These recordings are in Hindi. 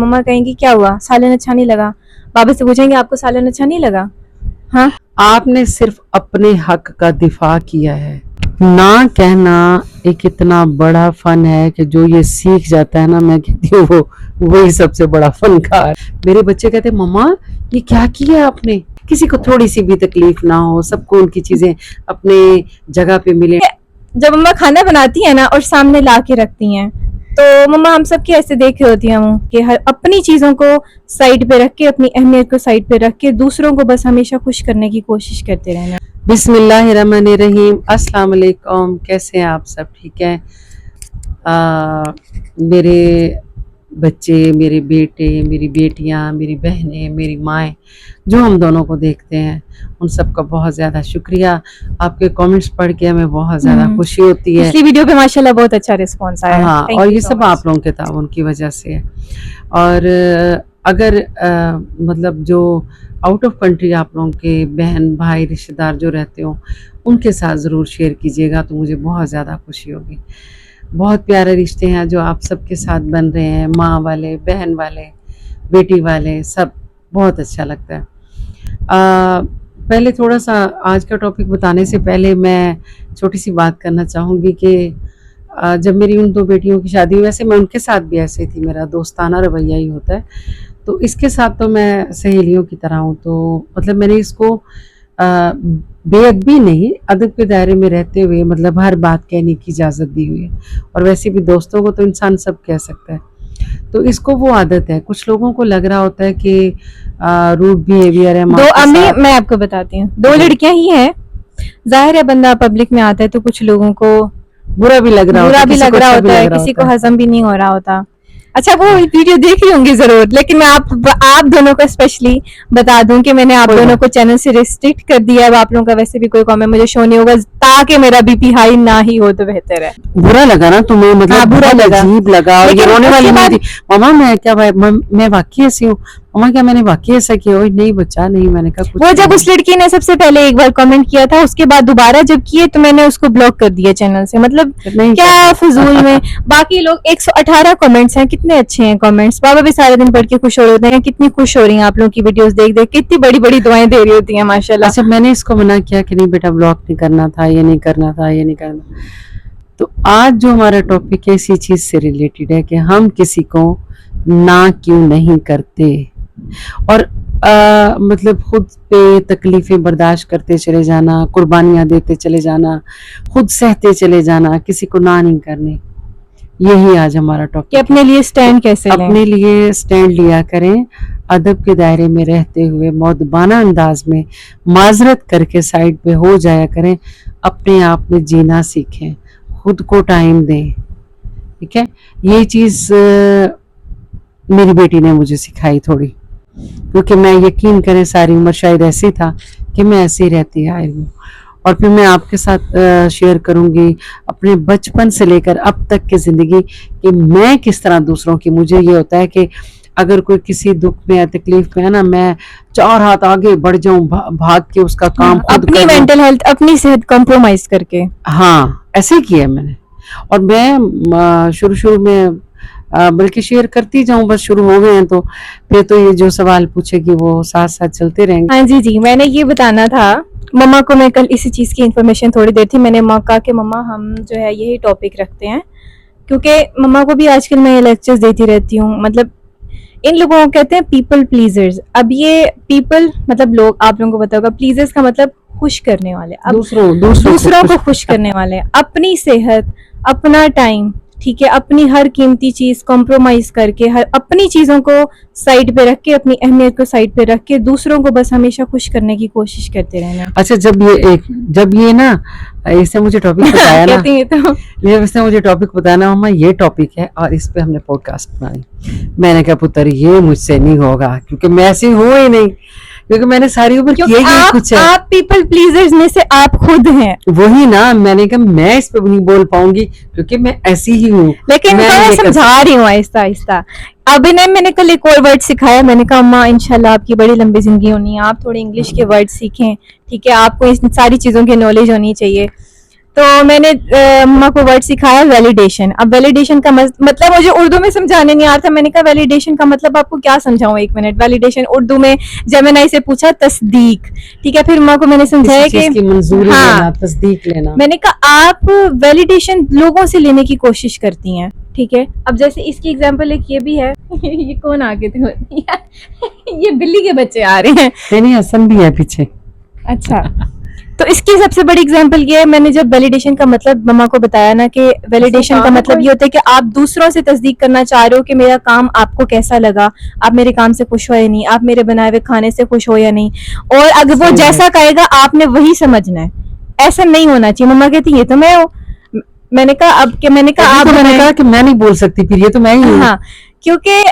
मम्मा कहेंगी क्या हुआ, सालन अच्छा नहीं लगा। बाबा से पूछेंगे आपको सालन अच्छा नहीं लगा। हाँ, आपने सिर्फ अपने हक का दिफा किया है। ना कहना एक इतना बड़ा फन है कि जो ये सीख जाता है ना, मैं कहती हूँ वो वही सबसे बड़ा फनकार। मेरे बच्चे कहते मम्मा ये क्या किया आपने। किसी को थोड़ी सी भी तकलीफ ना हो, सबको उनकी चीजें अपने जगह पे मिले। जब मम्मा खाना बनाती है ना और सामने ला के रखती हैं, तो मम्मा हम सब के ऐसे देख रही होती हैं वो कि हर अपनी चीजों को साइड पे रख के, अपनी अहमियत को साइड पे रख के, दूसरों को बस हमेशा खुश करने की कोशिश करते रहना। बिस्मिल्लाहिर्रहमानिर्रहीम। अस्सलाम वालेकुम। कैसे हैं आप सब? ठीक है। मेरे बच्चे, मेरे बेटे, मेरी बेटियां, मेरी बहनें, मेरी माएँ जो हम दोनों को देखते हैं, उन सब का बहुत ज़्यादा शुक्रिया। आपके कमेंट्स पढ़ के हमें बहुत ज़्यादा खुशी होती है। पिछली वीडियो पे माशाल्लाह बहुत अच्छा रिस्पांस आया। हाँ, और ये सब आप लोगों के ताउन की वजह से है। और अगर मतलब जो आउट ऑफ कंट्री आप लोगों के बहन भाई रिश्तेदार जो रहते हो, उनके साथ ज़रूर शेयर कीजिएगा, तो मुझे बहुत ज़्यादा खुशी होगी। बहुत प्यारे रिश्ते हैं जो आप सबके साथ बन रहे हैं, माँ वाले, बहन वाले, बेटी वाले, सब बहुत अच्छा लगता है। पहले थोड़ा सा आज का टॉपिक बताने से पहले मैं छोटी सी बात करना चाहूँगी कि जब मेरी उन दो बेटियों की शादी हुई, वैसे मैं उनके साथ भी ऐसे थी, मेरा दोस्ताना रवैया ही होता है। तो इसके साथ तो मैं सहेलियों की तरह हूँ, तो मतलब मैंने इसको बेअदबी नहीं, अदब के दायरे में रहते हुए मतलब हर बात कहने की इजाज़त दी हुई है। और वैसे भी दोस्तों को तो इंसान सब कह सकता है, तो इसको वो आदत है। कुछ लोगों को लग रहा होता है कि रूड बिहेवियर है। दो अम्मी, मैं आपको बताती हूँ, दो लड़कियां ही हैं। जाहिर है बंदा पब्लिक में आता है तो कुछ लोगों को बुरा भी लग रहा होता है, किसी को हजम भी नहीं हो रहा होता। अच्छा, वो वीडियो देख रही होंगी जरूर, लेकिन मैं आप दोनों को स्पेशली बता दूं कि मैंने आप दोनों को चैनल से रिस्ट्रिक्ट कर दिया है। आप लोगों का वैसे भी कोई कमेंट मुझे शो नहीं होगा, ताकि मेरा बीपी हाई ना ही हो तो बेहतर है। बुरा लगा ना तुम्हें? मतलब हाँ, बुरा लगा, अजीब लगा। और ये रोने वाली नहीं थी। मामा मैं क्या, मैं वाकई ऐसी हूँ? मामा क्या मैंने वाकई ऐसा किया? नहीं बच्चा नहीं, मैंने कहा कुछ। वो जब उस लड़की ने सबसे पहले एक बार कमेंट किया था, उसके बाद दोबारा जब किए तो मैंने उसको ब्लॉक कर दिया चैनल से। मतलब क्या फजूल में। बाकी लोग 118 कमेंट्स हैं, कितने अच्छे हैं कमेंट्स। बाबा भी सारे दिन पढ़ के खुश हो रहे होते हैं। कितनी खुश हो रही हैं आप लोग की वीडियोस देख देख, कितनी बड़ी बड़ी दुआएं दे रही होती हैं माशाल्लाह। अच्छा, मैंने इसको मना किया कि नहीं बेटा, ब्लॉक नहीं करना था, ये नहीं करना था, ये नहीं करना। तो आज जो हमारा टॉपिक है इसी चीज से रिलेटेड है कि हम किसी को ना क्यों नहीं करते, और मतलब खुद पे तकलीफें बर्दाश्त करते चले जाना, कुर्बानियां देते चले जाना, खुद सहते चले जाना, किसी को ना नहीं करने। यही आज हमारा टॉपिक। अपने लिए स्टैंड कैसे लें? अपने लिए स्टैंड लिया करें, अदब के दायरे में रहते हुए, मौदबाना अंदाज में माजरत करके साइड पे हो जाया करें। अपने आप में जीना सीखें, खुद को टाइम दें। ठीक है, ये चीज मेरी बेटी ने मुझे सिखाई थोड़ी, क्योंकि मैं यकीन करें सारी उम्र शायद ऐसी था कि मैं ऐसे ही रहती आई हूँ। और फिर मैं आपके साथ शेयर करूंगी अपने बचपन से लेकर अब तक की जिंदगी कि मैं किस तरह दूसरों की, मुझे ये होता है कि अगर कोई किसी दुख में या तकलीफ में है ना, मैं 4 हाथ आगे बढ़ जाऊं, भाग के उसका काम खुद अपनी मेंटल हेल्थ, अपनी सेहत कॉम्प्रोमाइज करके। हाँ, ऐसे किया मैंने। और मैं शुरू में बल्कि शेयर करती जाऊं, बस शुरू हो गए हैं तो फिर तो ये जो सवाल पूछेगी वो साथ साथ चलते रहेंगे। हाँ जी, मैंने ये बताना था मम्मा को। मैं कल इसी चीज की इन्फॉर्मेशन थोड़ी देर थी, मैंने मम्मा कहा कि मम्मा हम जो है यही टॉपिक रखते हैं, क्योंकि मम्मा को भी आजकल मैं ये लेक्चर्स देती रहती हूँ। मतलब इन लोगों को कहते हैं पीपल प्लीजर्स। अब ये पीपल मतलब लोग, आप लोगों को पता होगा, प्लीजर्स का मतलब खुश करने वाले। अब दूसरों को खुश करने वाले। अपनी सेहत, अपना टाइम, ठीक है, अपनी हर कीमती चीज कॉम्प्रोमाइज करके, हर अपनी चीजों को साइड पे रख के, अपनी अहमियत को साइड पे रख के, दूसरों को बस हमेशा खुश करने की कोशिश करते रहना। अच्छा, जब ये ना इसने मुझे टॉपिक बताया ना, इसने मुझे टॉपिक बताया ना, मम्मा ये टॉपिक है और इस पे हमने पॉडकास्ट बनाई। मैंने कहा पुत्र ये मुझसे नहीं होगा, क्योंकि मैं ऐसी हूँ ही नहीं, क्योंकि मैंने सारी उम्र किया ही कुछ है। आप पीपल प्लीजर्स में से आप खुद हैं। वही ना, मैंने कहा मैं इस पे नहीं बोल पाऊंगी क्योंकि मैं ऐसी ही हूँ। लेकिन मैं समझा रही हूँ आहिस्ता आहिस्ता। अभी मैंने कल एक और वर्ड सिखाया। मैंने कहा अम्मा इंशाल्लाह आपकी बड़ी लंबी जिंदगी होनी है, आप थोड़ी इंग्लिश के वर्ड सीखें, ठीक है, आपको इन सारी चीजों की नॉलेज होनी चाहिए। तो मैंने मम्मा को वर्ड सिखाया वैलिडेशन। अब वैलिडेशन का मतलब मुझे उर्दू में समझाने नहीं आता। मैंने कहा वैलिडेशन का मतलब आपको क्या समझाऊं, एक मिनट। वैलिडेशन उर्दू में जेमिनाई से पूछा तस्दीक, ठीक है। फिर मम्मा को मैंने समझाया किसी चीज की मंजूरी हाँ, लेना, तस्दीक लेना। मैंने कहा आप वैलिडेशन लोगों से लेने की कोशिश करती हैं, ठीक है। अब जैसे इसकी एग्जांपल एक ये भी है ये कौन आ गए थे ये बिल्ली के बच्चे आ रहे हैं। नहीं, हसन भी है पीछे। अच्छा, तो इसकी सबसे बड़ी एग्जांपल ये है, मैंने जब वैलिडेशन का मतलब मम्मा को बताया ना कि वैलिडेशन का मतलब ये होता है कि आप दूसरों से तस्दीक करना चाह रहे हो कि मेरा काम आपको कैसा लगा, आप मेरे काम से खुश हो या नहीं, आप मेरे बनाए हुए खाने से खुश हो या नहीं, और अगर वो जैसा कहेगा आपने वही समझना है। ऐसा नहीं होना चाहिए। मम्मा कहती ये तो मैं हूँ। मैंने कहा अब क्या, मैंने कहा आप, मैंने कहा कि मैं नहीं बोल सकती, फिर ये तो मैं ही हूँ। हाँ, क्योंकि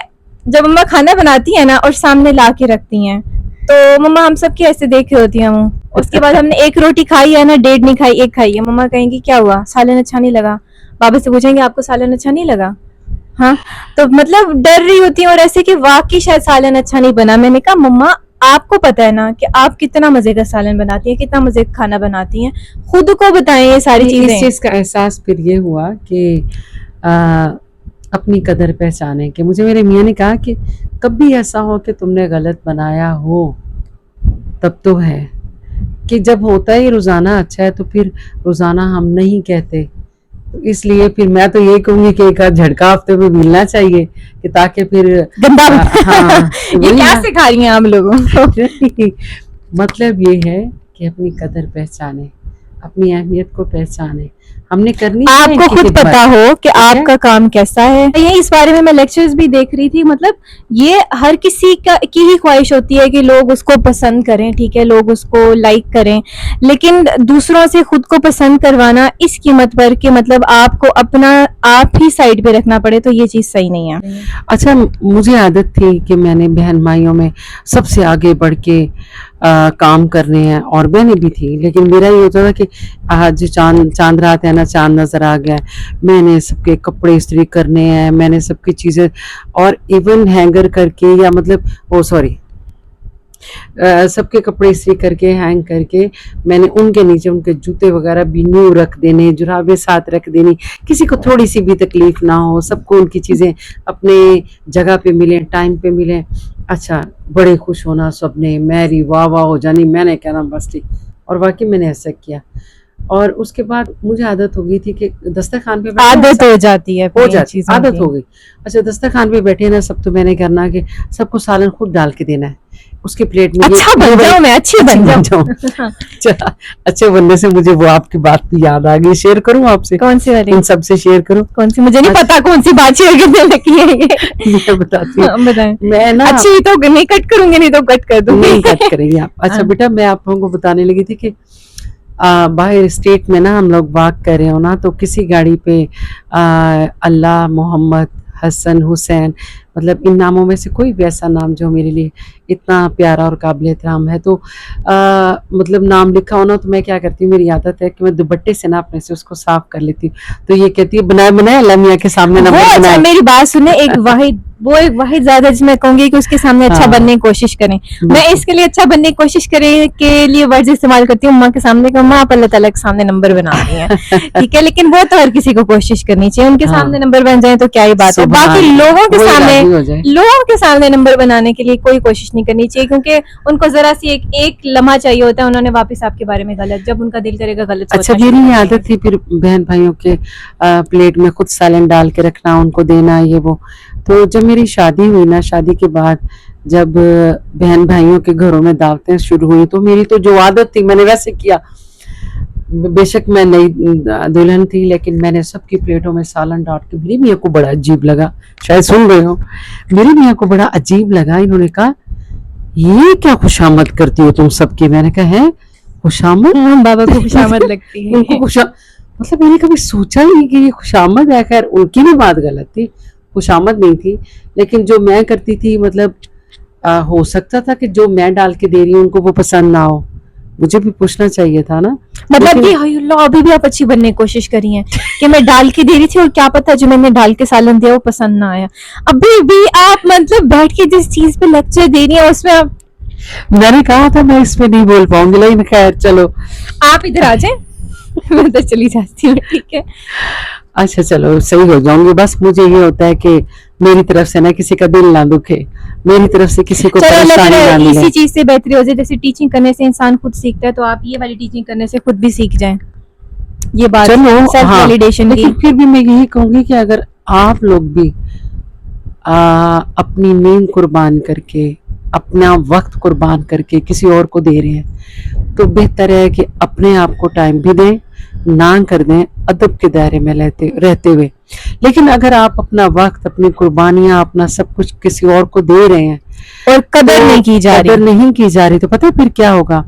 जब मम्मा खाना बनाती है ना और सामने ला के रखती हैं, तो मम्मा हम सब की ऐसे देख रही होती है मुँह। उसके बाद हमने एक रोटी खाई है ना, 1.5 नहीं खाई, 1 खाई है। मम्मा कहेंगी क्या हुआ, सालन अच्छा नहीं लगा। बाबा से पूछेंगे आपको सालन अच्छा नहीं लगा, हाँ। तो मतलब डर रही होती है और ऐसे कि वाकई शायद सालन अच्छा नहीं बना। मैंने कहा मम्मा आपको पता है ना कि आप कितना मजे का सालन बनाती हैं, कितना मजे का खाना बनाती हैं, खुद को बताएं ये सारी चीजें। इस चीज का एहसास फिर ये हुआ कि अपनी कदर पहचाने। कि मुझे मेरे मियाँ ने कहा कि कभी ऐसा हो कि तुमने गलत बनाया हो तब तो है, कि जब होता है रोजाना अच्छा है तो फिर रोजाना हम नहीं कहते। तो इसलिए फिर मैं तो यही कहूंगी कि एक झटका हफ्ते में मिलना चाहिए, कि ताकि फिर गंदा हाँ ये क्या सिखा रही हैं आप लोगों को मतलब ये है कि अपनी कदर पहचाने, अपनी अहमियत को पहचाने। हमने करनी है आपको इनकी खुद खिदमत। पता हो कि आपका काम कैसा है। ये इस बारे में मैं लेक्चर्स भी देख रही थी। मतलब ये हर किसी की ही ख्वाहिश होती है कि लोग उसको पसंद करें, ठीक है, लोग उसको लाइक करें, लेकिन दूसरों से खुद को पसंद करवाना इस कीमत पर कि मतलब आपको अपना आप ही साइड पे रखना पड़े, तो ये चीज सही नहीं है। अच्छा, मुझे आदत थी कि मैंने बहन भाइयों में सबसे आगे बढ़ के काम करने हैं, और बहनें भी थी, लेकिन मेरा ये होता था कि आज चांद रात है ना, चांद नजर आ गया, मैंने सबके कपड़े इस्त्री करने हैं, मैंने सबकी चीजें, और इवन हैंगर करके, या मतलब ओ सॉरी सबके कपड़े इस्त्री करके हैंग करके मैंने उनके नीचे उनके जूते वगैरह भी न्यू रख देने, जुराबे साथ रख देनी, किसी को थोड़ी सी भी तकलीफ ना हो, सबको उनकी चीजें अपने जगह पे मिले, टाइम पे मिले। अच्छा, बड़े खुश होना सबने, मेरी वाह वाह हो जानी, मैंने कहना बस ठीक। और वाकई मैंने ऐसा किया, और उसके बाद मुझे आदत हो गई थी कि दस्तरखान पे आदत हो जाती है, आदत हो गई। अच्छा, दस्तरखान पे बैठे ना सब, तो मैंने करना कि सबको सालन खुद डाल के देना है उसके प्लेट में। अच्छा बन जाओ, मैं अच्छी बन जाऊं। अच्छे बनने से मुझे वो आपकी बात भी याद आ गई, शेयर करूं आपसे? कौन सी वाली? इन सबसे शेयर करूं? कौन सी? मुझे नहीं पता कौन सी बात शेयर करने लगी है ये। मैं बताती हूँ। बताएं। मैं ना अच्छी तो नहीं कट करूंगी, नहीं तो कट कर दूंगी। नहीं कट करेंगे आप। अच्छा बेटा, मैं आप लोगों को बताने लगी थी कि बाहर स्टेट में ना हम लोग वॉक कर रहे हो ना, तो किसी गाड़ी पे अल्लाह, मोहम्मद, हसन, हुसैन, मतलब इन नामों में से कोई भी ऐसा नाम जो मेरे लिए इतना प्यारा और काबिल एहतराम है, तो मतलब नाम लिखा हो ना, तो मैं क्या करती हूँ, मेरी आदत है कि मैं दुपट्टे से ना अपने से उसको साफ कर लेती हूँ। तो ये कहती है बनाए बनाए अल्लाह मियाँ के सामने नंबर अच्छा, बनाए। मेरी बात सुने, एक वाहिद ज्यादा जिसमें कहूंगी कि उसके सामने अच्छा हाँ। बनने की कोशिश करें। मैं इसके लिए अच्छा बनने की कोशिश करें के लिए वर्ड्स इस्तेमाल करती हूँ माँ के सामने, का माँ आप अल्लाह ताला के सामने नंबर बना रही हैं, ठीक है, लेकिन वो तो हर किसी को कोशिश करनी चाहिए, उनके हाँ। सामने नंबर बन जाए तो क्या ही बात है। बाकी लोगों के सामने नंबर बनाने के लिए कोई कोशिश नहीं करनी चाहिए, क्योंकि उनको जरा सी एक लम्हा चाहिए होता है, उन्होंने वापस आपके बारे में गलत, जब उनका दिल करेगा गलत। अच्छा, मेरी ये आदत थी फिर बहन भाइयों के प्लेट में खुद सालन डाल के रखना, उनको देना, ये वो। तो जब मेरी शादी हुई ना, शादी के बाद जब बहन भाइयों के घरों में दावतें शुरू हुई, तो मेरी तो जो आदत थी मैंने वैसे किया। बेशक मैं नई दुल्हन थी, लेकिन मैंने सबकी प्लेटों में सालन डाल के, मेरी मियाँ को बड़ा अजीब लगा, शायद सुन रहे हो, मेरी मियाँ को बड़ा अजीब लगा। इन्होंने कहा ये क्या खुशामद करती हो तुम सबकी? मैंने कहा है खुशामद? बाबा को खुशामद लगती है। उनको मतलब मैंने कभी सोचा ही नहीं कि ये खुशामद है। खैर उनकी भी बात गलत थी, खुशामद नहीं थी, लेकिन जो मैं करती थी, मतलब हो सकता था कि जो मैं डाल के दे रही हूँ उनको वो पसंद ना हो, मुझे भी पूछना चाहिए था ना। मतलब कि अभी भी आप अच्छी बनने की कोशिश करी हैं कि मैं डाल के दे रही थी और क्या पता जो मैंने डाल के सालन दिया वो पसंद ना आया। अभी भी आप मतलब बैठ के जिस चीज पे लेक्चर दे रही हैं उसमें आप, मैंने कहा था मैं इसमें नहीं बोल पाऊंगी, लेकिन खैर चलो आप इधर आ जाए। मैं तो चली जाती हूँ, ठीक है। अच्छा चलो सही हो जाऊंगी, बस मुझे ये होता है कि मेरी तरफ से ना किसी का दिल ना दुखे, मेरी तरफ से किसी को चलो अल्लाह परेशानी ना करे मिले। इसी चीज से बेहतरी हो जाए, जैसे टीचिंग करने से इंसान खुद सीखता है, तो आप ये वाली टीचिंग करने से खुद भी सीख जाएं, ये बात चलो सेल्फ हाँ, वैलिडेशन की। लेकिन फिर भी मैं यही कहूंगी कि अगर आप लोग भी अपनी नींद कुर्बान करके, अपना वक्त कुर्बान करके किसी और को दे रहे हैं, तो बेहतर है कि अपने आप को टाइम भी दें, ना कर दें, अदब के दायरे में रहते हुए। लेकिन अगर आप अपना वक्त, अपनी कुर्बानियां, अपना सब कुछ किसी और को दे रहे हैं और कदर नहीं की जा कदर रही। नहीं की जा रही, तो पता है फिर क्या होगा?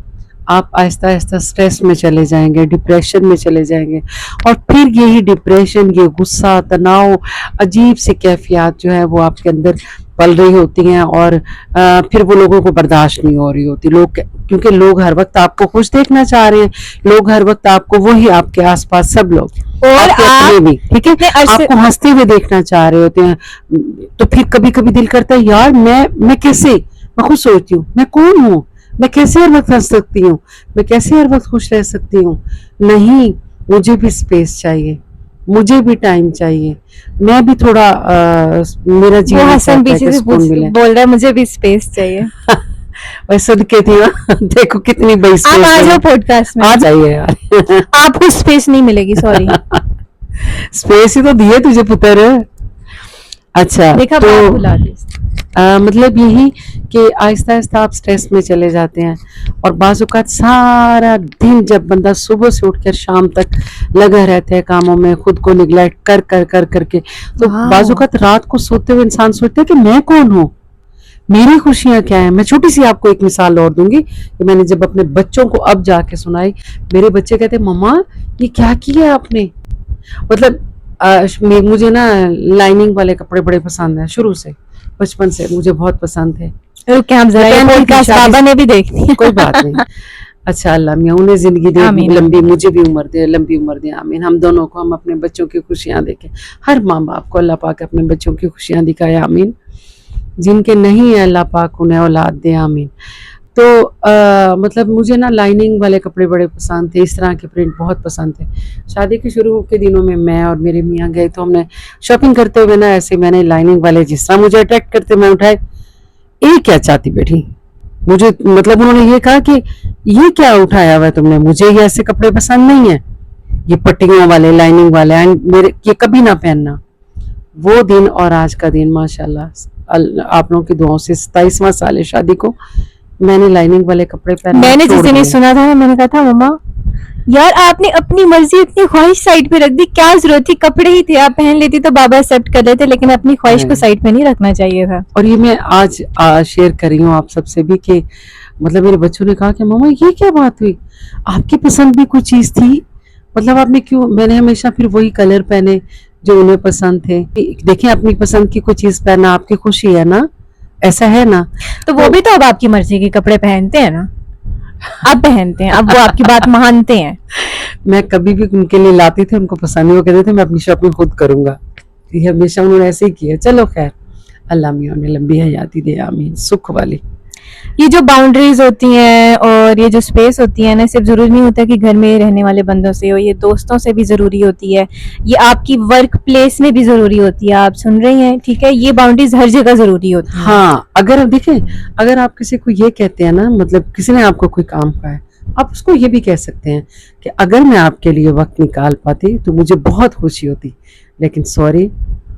आप आहिस्ता आहिस्ता स्ट्रेस में चले जाएंगे, डिप्रेशन में चले जाएंगे, और फिर यही डिप्रेशन, ये गुस्सा, तनाव, अजीब सी कैफियत जो है वो आपके अंदर पल रही होती हैं, और फिर वो लोगों को बर्दाश्त नहीं हो रही होती। लोग, क्योंकि लोग हर वक्त आपको खुश देखना चाह रहे हैं, लोग हर वक्त आपको, वही आपके आसपास सब लोग, और आपके अपने आप भी, ठीक है, इतने अरसे आपको हंसते हुए देखना चाह रहे होते हैं। तो फिर कभी कभी दिल करता है यार मैं कैसे, मैं खुद सोचती हूँ मैं कौन हूँ, मैं कैसे हर वक्त हंस सकती हूँ, मैं कैसे हर वक्त खुश रह सकती हूँ? नहीं, मुझे भी स्पेस चाहिए, मुझे भी टाइम चाहिए, मैं भी थोड़ा मेरा वो जीवन हसन चाहता है पीछे कि से सुकून मिले। बोल रहा है मुझे भी स्पेस चाहिए। वैसे सदके थी ना देखो कितनी बड़ी आप स्पेस आ है, जाओ पॉडकास्ट में, आ जाइए यार। आपको स्पेस नहीं मिलेगी, सॉरी। स्पेस ही तो दिए तुझे पुत्र। अच्छा देखा, तो बात भुला दी। मतलब यही कि आहिस्ता आहिस्ता आप स्ट्रेस में चले जाते हैं, और बाज़-औक़ात सारा दिन जब बंदा सुबह से उठकर शाम तक लगा रहता है कामों में, खुद को निग्लेक्ट कर करके, तो बाज़-औक़ात रात को सोते हुए इंसान सोचता है कि मैं कौन हूँ, मेरी खुशियाँ क्या हैं? मैं छोटी सी आपको एक मिसाल और दूंगी कि मैंने जब अपने बच्चों को अब जाके सुनाई, मेरे बच्चे कहते मम्मा ये क्या किया आपने? मतलब मुझे ना लाइनिंग वाले कपड़े बड़े पसंद हैं, शुरू से, बचपन से मुझे बहुत पसंद थे। रुके, हम जरा, ये पहनती थी पॉडकास्ट शादी बाबा ने भी देखनी है। कोई बात नहीं। अच्छा अल्लाह मियाँ उन्हें जिंदगी दे, आमीन लंबी, आमीन। मुझे भी उम्र दे, लंबी उम्र दे, आमीन। हम दोनों को, हम अपने बच्चों की खुशियाँ देखें, हर माँ बाप को अल्लाह पाक अपने बच्चों की खुशियाँ दिखाए, आमीन। जिनके नहीं है अल्लाह पाक उन्हें औलाद दे, आमीन। तो मतलब मुझे ना लाइनिंग वाले कपड़े बड़े पसंद थे, इस तरह के प्रिंट बहुत पसंद थे। शादी के शुरू के दिनों में मैं और मेरे मियाँ गए, तो हमने शॉपिंग करते हुए ना ऐसे मैंने लाइनिंग वाले जिस तरह मुझे अट्रैक्ट करते मैं उठाए। ये क्या चाहती बेटी, मुझे मतलब उन्होंने ये कहा कि ये क्या उठाया हुआ है तुमने, मुझे ये ऐसे कपड़े पसंद नहीं है, ये पट्टियों वाले लाइनिंग वाले, एंड मेरे ये कभी ना पहनना। वो दिन और आज का दिन माशाल्लाह आप लोगों की दुआओं से 27वां साल है शादी को, मैंने लाइनिंग वाले कपड़े पहनना मैंने छोड़ जिस दिन ये दिए। सुना था ना, मैंने कहा था मम्मा यार आपने अपनी मर्जी इतनी ख्वाहिश साइड पे रख दी, क्या जरूरत थी, कपड़े ही थे, आप पहन लेती तो बाबा एक्सेप्ट कर लेते, लेकिन अपनी ख्वाहिश को नहीं। साइड पे नहीं रखना चाहिए था। और ये मैं आज शेयर कर रही हूँ आप सबसे भी कि मतलब मेरे बच्चों ने कहा कि मम्मा ये क्या बात हुई, आपकी पसंद भी कोई चीज थी, मतलब आपने क्यों? मैंने हमेशा फिर वही कलर पहने जो उन्हें पसंद थे। देखें अपनी पसंद की कोई चीज पहनना आपकी खुशी है ना, ऐसा है ना। तो वो भी तो अब आपकी मर्जी के कपड़े पहनते हैं ना, अब पहनते हैं, अब वो आपकी बात मानते हैं। मैं कभी भी उनके लिए लाती थी, उनको पसंद नहीं, वो कहते थे मैं अपनी शॉपिंग खुद करूंगा। ये हमेशा उन्होंने ऐसे ही किया। चलो खैर, अल्लाह मियाँ उन्हें लंबी हयाती दे, आमीन, सुख वाली। ये जो बाउंड्रीज होती हैं और ये जो स्पेस होती है ना, सिर्फ जरूरी नहीं होता कि घर में रहने वाले बंदों से हो, ये दोस्तों से भी जरूरी होती है, ये आपकी वर्क प्लेस में भी जरूरी होती है। आप सुन रही हैं, ठीक है, ये बाउंड्रीज हर जगह जरूरी होती है। हाँ, अगर देखें, अगर आप किसी को ये कहते हैं ना, मतलब किसी ने आपको कोई काम कहा है, आप उसको ये भी कह सकते हैं कि अगर मैं आपके लिए वक्त निकाल पाती तो मुझे बहुत खुशी होती, लेकिन सॉरी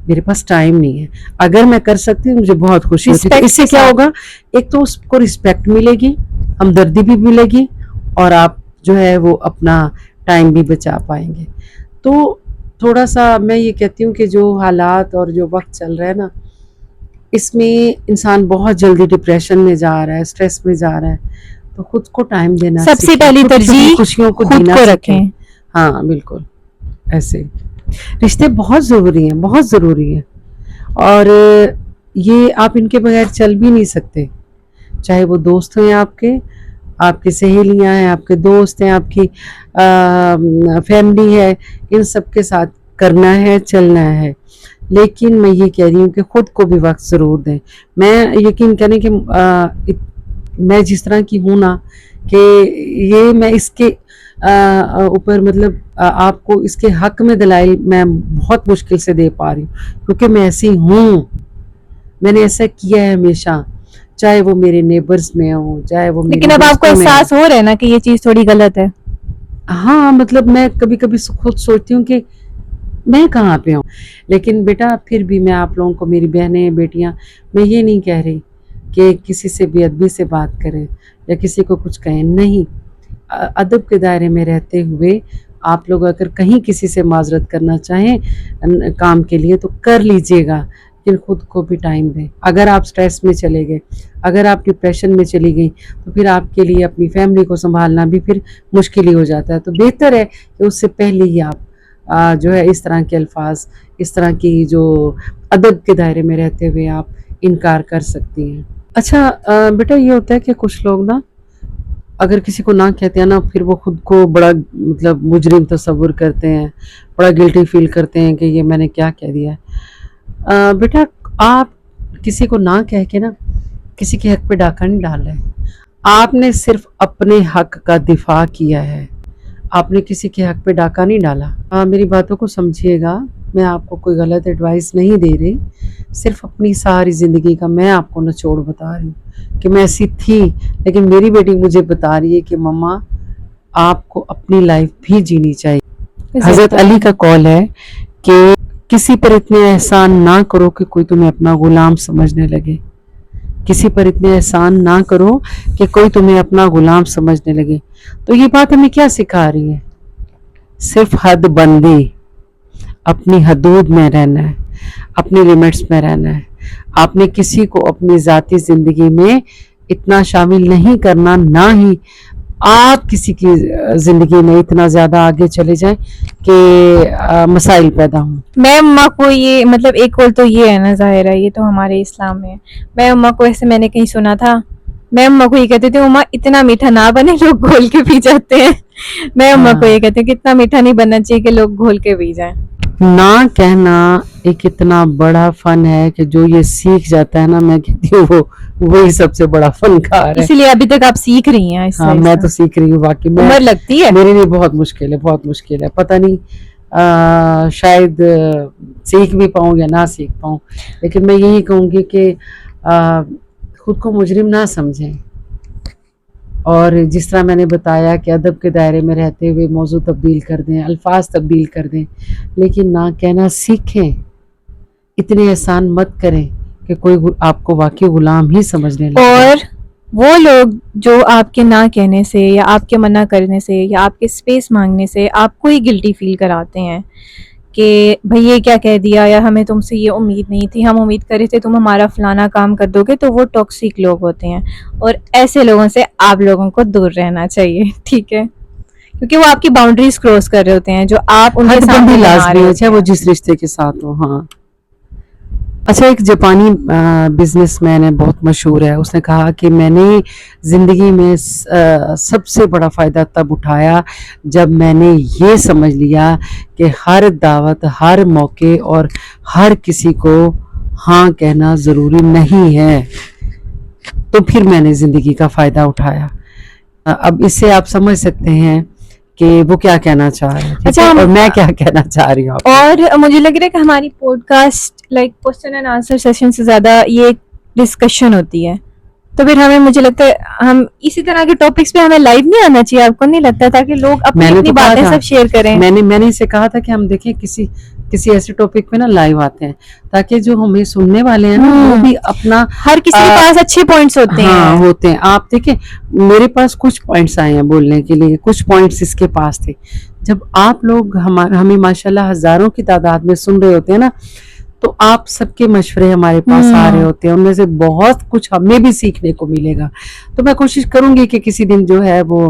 मेरे पास टाइम नहीं है। अगर मैं कर सकती मुझे बहुत खुशी होती। तो इससे क्या होगा, एक तो उसको रिस्पेक्ट मिलेगी, हमदर्दी भी मिलेगी, और आप जो है वो अपना टाइम भी बचा पाएंगे। तो थोड़ा सा मैं ये कहती हूँ कि जो हालात और जो वक्त चल रहा है ना, इसमें इंसान बहुत जल्दी डिप्रेशन में जा रहा है, स्ट्रेस में जा रहा है, तो खुद को टाइम देना सबसे सीखें, पहली छोटी-छोटी तरजीह खुशियों को खुद जीना को सीखें। रखें। हाँ बिल्कुल, ऐसे रिश्ते बहुत ज़रूरी हैं, बहुत ज़रूरी हैं, और ये आप इनके बगैर चल भी नहीं सकते। चाहे वो दोस्त हैं आपके, आपकी सहेलियां हैं, आपके दोस्त हैं, आपकी फैमिली है, इन सब के साथ करना है, चलना है। लेकिन मैं ये कह रही हूँ कि खुद को भी वक्त ज़रूर दें। मैं यकीन करें कि मैं जिस तरह की हूँ ना, कि ये मैं इसके ऊपर मतलब आपको इसके हक में दलाइल मैं बहुत मुश्किल से दे पा रही हूँ, क्योंकि मैं ऐसी हूँ, मैंने ऐसा किया है हमेशा, चाहे वो मेरे नेबर्स में हो, चाहे वो लेकिन मेरे अब आपको दोस्तों में हो। एहसास हो रहा है ना कि ये चीज थोड़ी गलत है? हाँ, मतलब मैं कभी कभी खुद सोचती हूँ कि मैं कहाँ पे हूँ। लेकिन बेटा फिर भी मैं आप लोगों को, मेरी बहनें बेटियाँ, मैं ये नहीं कह रही कि किसी से बेअदबी से बात करें या किसी को कुछ कहें, नहीं। अदब के दायरे में रहते हुए आप लोग अगर कहीं किसी से माजरत करना चाहें काम के लिए तो कर लीजिएगा, लेकिन खुद को भी टाइम दें। अगर आप स्ट्रेस में चले गए, अगर आप डिप्रेशन में चली गई, तो फिर आपके लिए अपनी फैमिली को संभालना भी फिर मुश्किल ही हो जाता है। तो बेहतर है कि उससे पहले ही आप जो है इस तरह के अल्फाज, इस तरह की जो अदब के दायरे में रहते हुए आप इनकार कर सकती हैं। अच्छा बेटा ये होता है कि कुछ लोग ना अगर किसी को ना कहते हैं ना, फिर वो खुद को बड़ा मतलब मुजरिम तस्वुर करते हैं, बड़ा गिल्टी फील करते हैं कि ये मैंने क्या कह दिया। बेटा आप किसी को ना कह के ना किसी के हक पे डाका नहीं डाल रहे, आपने सिर्फ अपने हक का दिफा किया है, आपने किसी के हक पे डाका नहीं डाला। मेरी बातों को समझिएगा, मैं आपको कोई गलत एडवाइस नहीं दे रही, सिर्फ अपनी सारी ज़िंदगी का मैं आपको निचोड़ बता रही हूँ कि मैं ऐसी थी, लेकिन मेरी बेटी मुझे बता रही है कि मम्मा आपको अपनी लाइफ भी जीनी चाहिए। हज़रत अली का कौल है कि किसी पर इतने एहसान ना करो कि कोई तुम्हें अपना गुलाम समझने लगे, किसी पर इतने एहसान ना करो कि कोई तुम्हें अपना गुलाम समझने लगे। तो ये बात हमें क्या सिखा रही है? सिर्फ हद बंदी, अपनी हदूद में रहना है, अपनी लिमिट्स में रहना है। आपने किसी को अपनी ज़ाती ज़िंदगी में इतना शामिल नहीं करना, ना ही आप किसी की ज़िंदगी में इतना ज़्यादा आगे चले जाएं कि मसाइल पैदा हों। मैं अम्मा को ये मतलब एक कौल तो ये है ना, ज़ाहिर है ये तो हमारे इस्लाम में है। मैं अम्मा को ऐसे मैंने कहीं सुना था, मैं अम्मा को ये कहती थी अम्मा इतना मीठा ना बने लोग घोल के पी जाते हैं। मैं अम्मा को ये कहती हूँ कि इतना मीठा नहीं बनना चाहिए कि लोग घोल के पी जाएं। ना कहना एक इतना बड़ा फन है कि जो ये सीख जाता है ना, मैं कहती हूँ वो वही सबसे बड़ा फनकार है। इसीलिए अभी तक आप सीख रही हैं इससे। हाँ, मैं तो सीख रही हूँ वाकई में। उम्र लगती है मेरे लिए बहुत मुश्किल है, बहुत मुश्किल है। पता नहीं शायद सीख भी पाऊँ या ना सीख पाऊँ, लेकिन मैं यही कहूँगी कि खुद को मुजरिम ना समझें, और जिस तरह मैंने बताया कि अदब के दायरे में रहते हुए मौजू तब्दील कर दें, अल्फाज तब्दील कर दें, लेकिन ना कहना सीखें। इतने एहसान मत करें कि कोई आपको वाकई गुलाम ही समझने लगे। और वो लोग जो आपके ना कहने से या आपके मना करने से या आपके स्पेस मांगने से आपको ही गिल्टी फील कराते हैं कि भाई ये क्या कह दिया, या हमें तुमसे ये उम्मीद नहीं थी, हम उम्मीद कर रहे थे तुम हमारा फलाना काम कर दोगे, तो वो टॉक्सिक लोग होते हैं और ऐसे लोगों से आप लोगों को दूर रहना चाहिए, ठीक है? क्योंकि वो आपकी बाउंड्रीज क्रॉस कर रहे होते हैं जो आप उनके हद सामने बंदी बना लाजमी रहे है, होते चाहे वो हैं। जिस रिश्ते के साथ हो। हाँ, अच्छा, एक जापानी बिजनेसमैन है, बहुत मशहूर है, उसने कहा कि मैंने ज़िंदगी में सबसे बड़ा फ़ायदा तब उठाया जब मैंने ये समझ लिया कि हर दावत, हर मौके और हर किसी को हाँ कहना ज़रूरी नहीं है, तो फिर मैंने ज़िंदगी का फ़ायदा उठाया। अब इससे आप समझ सकते हैं कि वो क्या कहना चाह रहे हैं, ठीक अच्छा, है? और मैं क्या कहना चाह रही हूँ आपको। और मुझे लग रहा है कि हमारी podcast like question and answer session से ज़्यादा ये एक डिस्कशन होती है, तो फिर हमें मुझे लगता है हम इसी तरह के टॉपिक्स पे हमें लाइव नहीं आना चाहिए, आपको नहीं लगता? ताकि लोग अपनी मैंने अपनी तो कहा बातें था, सब शेयर करें। मैंने इसे कहा था कि हम देखें किसी किसी ऐसे टॉपिक पे ना लाइव आते हैं, ताकि जो हमें सुनने वाले हैं ना वो भी अपना हर किसी के पास अच्छे पॉइंट्स होते हाँ हैं। होते हैं। आप देखें, मेरे पास कुछ पॉइंट्स आए हैं बोलने के लिए, कुछ पॉइंट्स इसके पास थे। जब आप लोग हमें माशाल्लाह हजारों की तादाद में सुन रहे होते हैं ना, तो आप सबके मशवरे हमारे पास आ रहे होते हैं, उनमें से बहुत कुछ हमें भी सीखने को मिलेगा। तो मैं कोशिश करूंगी कि किसी दिन जो है वो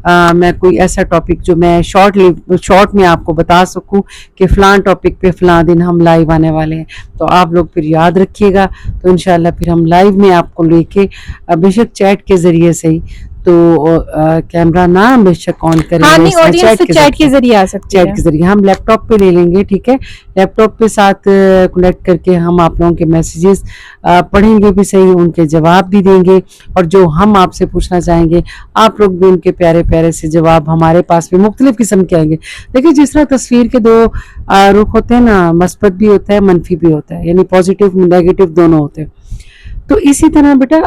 मैं कोई ऐसा टॉपिक जो मैं शॉर्ट में आपको बता सकूं कि फ़लाँ टॉपिक पे फ़लाँ दिन हम लाइव आने वाले हैं, तो आप लोग फिर याद रखिएगा। तो इंशाल्लाह फिर हम लाइव में आपको लेके बेशक चैट के ज़रिए से ही, तो कैमरा ना बेशक ऑन करें, हाँ नहीं, इसमें ऑडियंस तो चैट के जरिए आ सकती है। चैट के जरिए हम लैपटॉप पे ले लेंगे, ठीक है। लैपटॉप पे साथ कनेक्ट करके हम आप लोगों के मैसेजेस पढ़ेंगे भी सही, उनके जवाब भी देंगे, और जो हम आपसे पूछना चाहेंगे आप लोग भी उनके प्यारे प्यारे से जवाब हमारे पास भी मुख्तलिफ किस्म के आएंगे। देखिए जिस तरह तस्वीर के दो रुख होते हैं ना, मस्बत भी होता है मनफी भी होता है, यानी पॉजिटिव नेगेटिव दोनों होते हैं। तो इसी तरह बेटा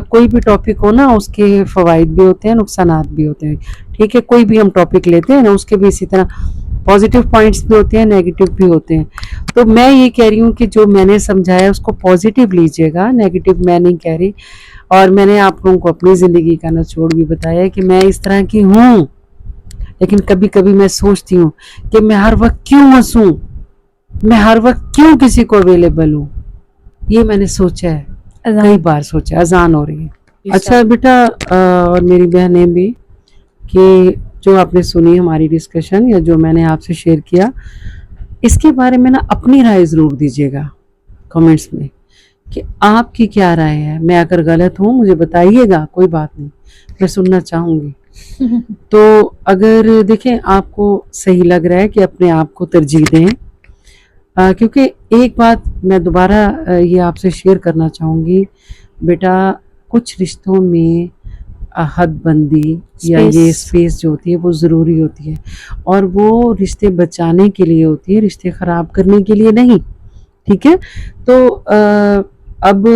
कोई भी टॉपिक हो ना, उसके फवाइद भी होते हैं, नुकसानात भी होते हैं, ठीक है। कोई भी हम टॉपिक लेते हैं ना, उसके भी इसी तरह पॉजिटिव पॉइंट्स भी होते हैं, नेगेटिव भी होते हैं। तो मैं ये कह रही हूँ कि जो मैंने समझाया उसको पॉजिटिव लीजिएगा, नेगेटिव मैं नहीं कह रही। और मैंने आप लोगों को अपनी ज़िंदगी का निचोड़ भी बताया कि मैं इस तरह की हूँ, लेकिन कभी कभी मैं सोचती हूँ कि मैं हर वक्त क्यों हंसूं, मैं हर वक्त क्यों किसी को अवेलेबल हूँ। ये मैंने सोचा है, कई बार सोचा। अजान हो रही है। अच्छा बेटा और मेरी बहनें भी, कि जो आपने सुनी हमारी डिस्कशन या जो मैंने आपसे शेयर किया, इसके बारे में ना अपनी राय ज़रूर दीजिएगा कमेंट्स में कि आपकी क्या राय है। मैं अगर गलत हूँ मुझे बताइएगा, कोई बात नहीं, मैं सुनना चाहूँगी। तो अगर देखें आपको सही लग रहा है कि अपने आप को तरजीह दें, क्योंकि एक बात मैं दोबारा ये आपसे शेयर करना चाहूँगी बेटा, कुछ रिश्तों में हदबंदी या ये स्पेस जो होती है वो ज़रूरी होती है, और वो रिश्ते बचाने के लिए होती है, रिश्ते ख़राब करने के लिए नहीं, ठीक है। तो अब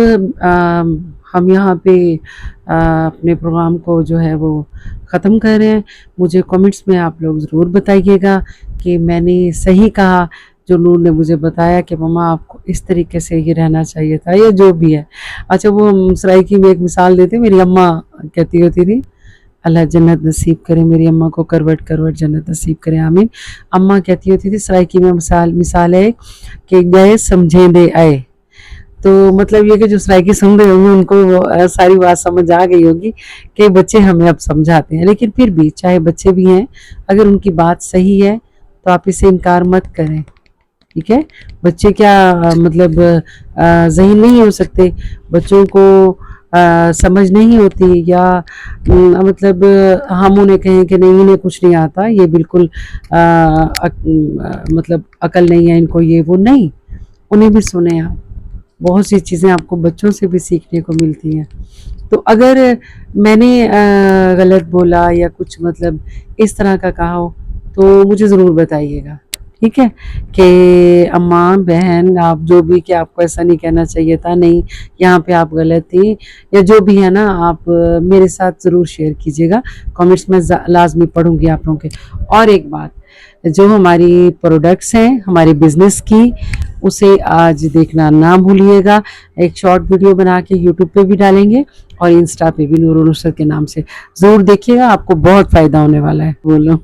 हम यहाँ पे अपने प्रोग्राम को जो है वो ख़त्म कर रहे हैं। मुझे कमेंट्स में आप लोग ज़रूर बताइएगा कि मैंने सही कहा जो नूर ने मुझे बताया कि मम्मा आपको इस तरीके से ही रहना चाहिए था, या जो भी है। अच्छा वो सराइकी में एक मिसाल देते, मेरी अम्मा कहती होती थी, अल्लाह जन्नत नसीब करे मेरी अम्मा को, करवट करवट जन्नत नसीब करे, आमीन। अम्मा कहती होती थी सराइकी में मिसाल है कि गए समझे दे आए। तो मतलब ये कि जो सराइकी सुन रहे होंगे उनको सारी बात समझ आ गई होगी कि बच्चे हमें अब समझाते हैं, लेकिन फिर भी चाहे बच्चे भी हैं, अगर उनकी बात सही है तो आप इसे इनकार मत करें, ठीक है। बच्चे क्या मतलब ज़हीन नहीं हो सकते, बच्चों को समझ नहीं होती, या मतलब हम उन्हें कहें कि नहीं इन्हें कुछ नहीं आता, ये बिल्कुल मतलब अकल नहीं है इनको, ये वो नहीं, उन्हें भी सुने आप। बहुत सी चीज़ें आपको बच्चों से भी सीखने को मिलती हैं। तो अगर मैंने गलत बोला या कुछ मतलब इस तरह का कहा हो तो मुझे ज़रूर बताइएगा, ठीक है। कि अम्मा बहन आप जो भी, कि आपको ऐसा नहीं कहना चाहिए था, नहीं यहाँ पे आप गलत थी, या जो भी है ना, आप मेरे साथ ज़रूर शेयर कीजिएगा। कमेंट्स में लाजमी पढ़ूंगी आप लोगों के। और एक बात, जो हमारी प्रोडक्ट्स हैं हमारे बिजनेस की, उसे आज देखना ना भूलिएगा। एक शॉर्ट वीडियो बना के यूट्यूब पे भी डालेंगे और इंस्टा पे भी, नूर नुसरत के नाम से ज़रूर देखिएगा, आपको बहुत फ़ायदा होने वाला है। बोलो।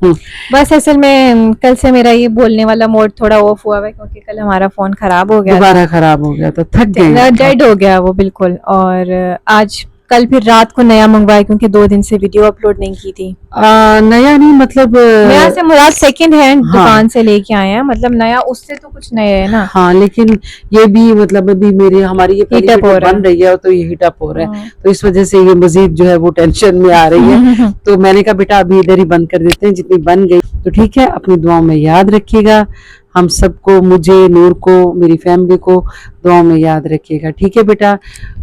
बस असल में कल से मेरा ये बोलने वाला मोड थोड़ा ऑफ हुआ है, क्योंकि कल हमारा फ़ोन ख़राब हो गया, दोबारा ख़राब हो गया, तो थक गए, डेड हो गया वो बिल्कुल। और आज कल फिर रात को नया मंगवाया, क्योंकि 2 दिन से वीडियो अपलोड नहीं की थी। नया नहीं मतलब नया से मुराद सेकंड हैंड दुकान से लेके आए हैं, मतलब नया उससे तो कुछ नया है ना। हाँ लेकिन ये भी मतलब अभी मेरे हमारी ये हीट अप हो रहा बन रही है, तो ये हीट अप हो रहा है, तो इस वजह से ये मजीद जो है वो टेंशन में आ रही है। तो मैंने कहा बेटा अभी इधर ही बंद कर देते हैं, जितनी बन गई तो ठीक है। अपनी दुआओं में याद रखिएगा, हम सबको, मुझे, नूर को, मेरी फैमिली को दुआओं में याद रखिएगा, ठीक है बेटा।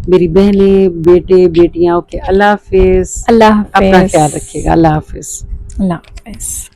मेरी बहनें बेटे बेटियां, ओके, अल्लाह हाफिज। अल्लाह हाफिज, अपना ख्याल रखिएगा, अल्लाह हाफिज। अल्लाह हाफिज।